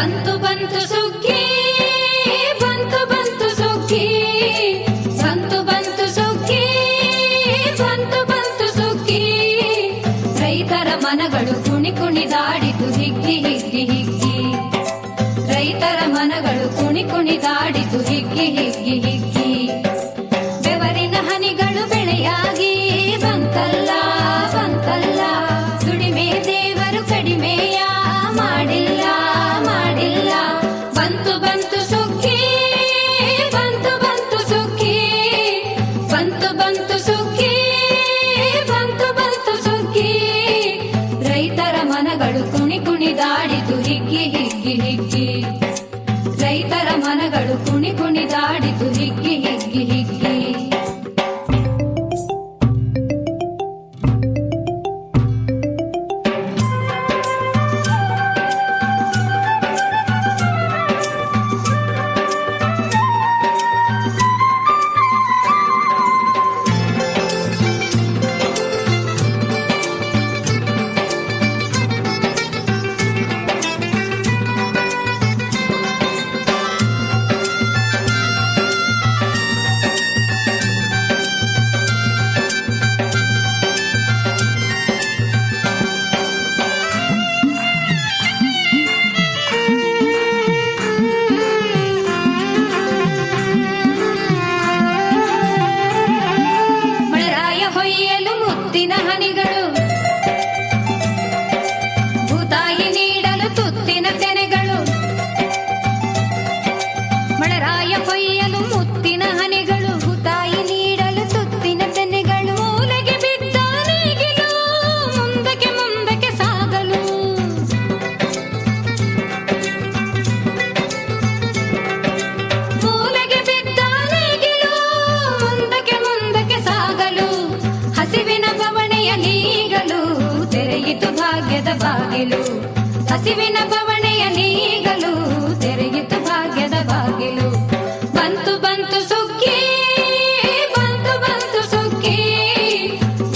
ಬಂತು ಬಂತು ಸುಗ್ಗಿ ಬಂತು ಬಂತು ಸುಗ್ಗಿ ಬಂತು ಬಂತು ಸುಗ್ಗಿ ಬಂತು ಬಂತು ಸುಗ್ಗಿ ರೈತರ ಮನಗಳು ಕುಣಿ ಕುಣಿದಾಡಿತು ಹಿಗ್ಗಿ ಹಿಗ್ಗಿ ಹಿಗ್ಗಿ ರೈತರ ಮನಗಳು ಕುಣಿ ಕುಣಿದಾಡಿತು ಹಿಗ್ಗಿ ಹಿಗ್ಗಿ ಹಿಗ್ಗಿ ಬೆವರಿನ ಹನಿಗಳು ಬೆಳೆಯಾಗಿ ಬಂತಲ್ಲ ಬಂತಲ್ಲ ದುಡಿಮೆ ದೇವರು ಕಡಿಮೆಯ ಮಾಡಿಲ್ಲ ಮಾಡಿಲ್ಲ ಬಂತು ಬಂತು ಸುಗ್ಗಿ ಬಂತು ಬಂತು ಸುಗ್ಗಿ ಬಂತು ಬಂತು ಸುಗ್ಗಿ ಬಂತು ಬಂತು ಸುಗ್ಗಿ ರೈತರ ಮನಗಳು ಕುಣಿ ಕುಣಿದಾಡಿತು ಹಿಗ್ಗಿ ಹಿಗ್ಗಿ ಹಿಗ್ಗಿ ರೈತರ ಮನಗಳು ಕುಣಿ ಕುಣಿದಾಡಿತು ಹಿಗ್ಗಿ ಹಿಗ್ಗಿ ಹಿಗ್ಗಿ ಹನಿಗಳು ಭೂತಾಯಿ ನೀಡಲು ತುತ್ತಿನ ತೆನೆಗಳು ಮಳರಾಯ ಕೊಯ್ಯಲು ಮುತ್ತಿನ ಹನಿಗಳು ಭೂತಾಯಿ ನೀಡಲು ತುತ್ತಿನ ತೆನೆಗಳು ಮೂಲೆಗೆ ಬಿದ್ದ ನೇಗಿಲು ಮುಂದಕ್ಕೆ ಮುಂದಕ್ಕೆ ಸಾಗಲು ಮೂಲೆಗೆ ಬಿದ್ದ ನೇಗಿಲು ಮುಂದಕ್ಕೆ ಮುಂದಕ್ಕೆ ಸಾಗಲು ಹಸಿವಿನ ಬವಣೆಯ ನೀಗಲು ತೆರೆಯಿತು ಭಾಗ್ಯದ ಬಾಗಿಲು ಹಸಿವಿನ ಬವಣೆಯ ನೀಗಲು ತೆರೆಯಿತು ಭಾಗ್ಯದ ಬಾಗಿಲು ಬಂತು ಬಂತು ಸುಗ್ಗಿ ಬಂತು ಬಂತು ಸುಗ್ಗಿ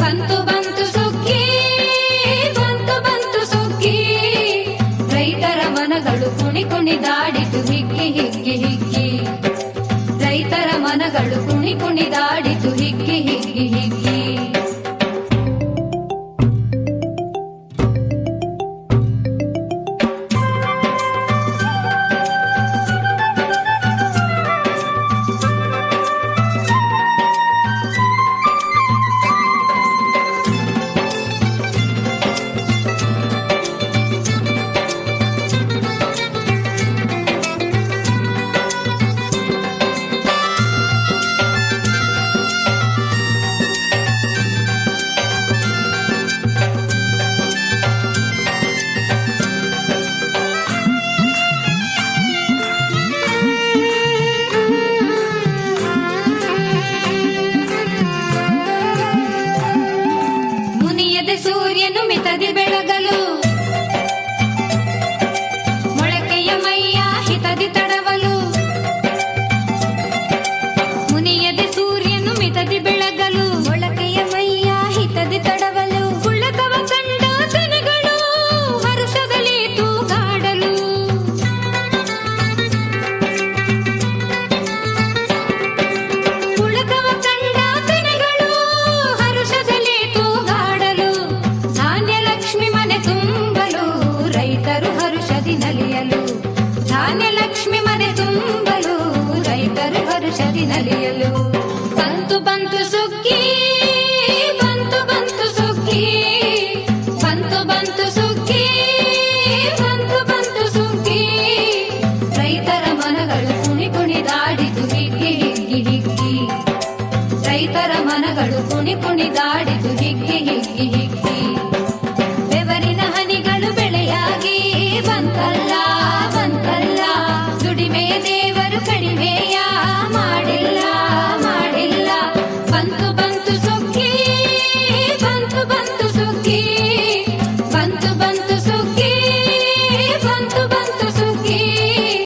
ಬಂತು ಬಂತು ಸುಗ್ಗಿ ಬಂತು ಬಂತು ಸುಗ್ಗಿ ರೈತರ ಮನಗಳು ಕುಣಿ ಕುಣಿದಾಡಿತು ಹಿಗ್ಗಿ ಹಿಗ್ಗಿ ಹಿಗ್ಗಿ ರೈತರ ಮನಗಳು ಕುಣಿ ಕುಣಿದಾಡಿತು ಹಿಗ್ಗಿ ಹಿಗ್ಗಿ ಹಿಗ್ಗಿ ಸೂರ್ಯನು ಮಿತದಿ ಬೆಳಗಲು ಮೊಳಕೆಯ ಮೈಯ ಹಿತದಿ ತಡವಲು ಮುನಿಯದೆ ಸೂರ್ಯನು ಮಿತದಿ ಬೆಳಗಲು ಮೊಳಕೆಯ ಮೈಯ ಹಿತದಿ ತಡವಲು ಉಳ್ಳಕವ ಕಂಡ ತೆನೆಗಳು ಹರುಷದಲ್ಲಿ ತೂಗಾಡಲು ಉಳ್ಳಕವ ಕಂಡ ತೆನೆಗಳು ಹರುಷದಲ್ಲಿ ತೂಗಾಡಲು ಧಾನ್ಯಲಕ್ಷ್ಮಿ ಮನೆ ತುಂಬಲು ರೈತರು ಹರುಷದಿ ನಲಿಯಲು ಧಾನ್ಯಲಕ್ಷ್ಮಿ ಮನೆ ತುಂಬಲು ರೈತರು ಹರುಷದಿ ನಲಿಯಲು ಬಂತು ಬಂತು ಸುಗ್ಗಿ ಬಂತು ಬಂತು ಸುಗ್ಗಿ ಬಂತು ಬಂತು ಸುಗ್ಗಿ ಬಂತು ಬಂತು ಸುಗ್ಗಿ ರೈತರ ಮನಗಳು ಕುಣಿ ಕುಣಿದಾಡಿತು ಹಿಗ್ಗಿ ಹಿಗ್ಗಿ ಹಿಗ್ಗಿ ರೈತರ ಮನಗಳು ಕುಣಿ ಕುಣಿದಾಡಿತು ಹಿಗ್ಗಿ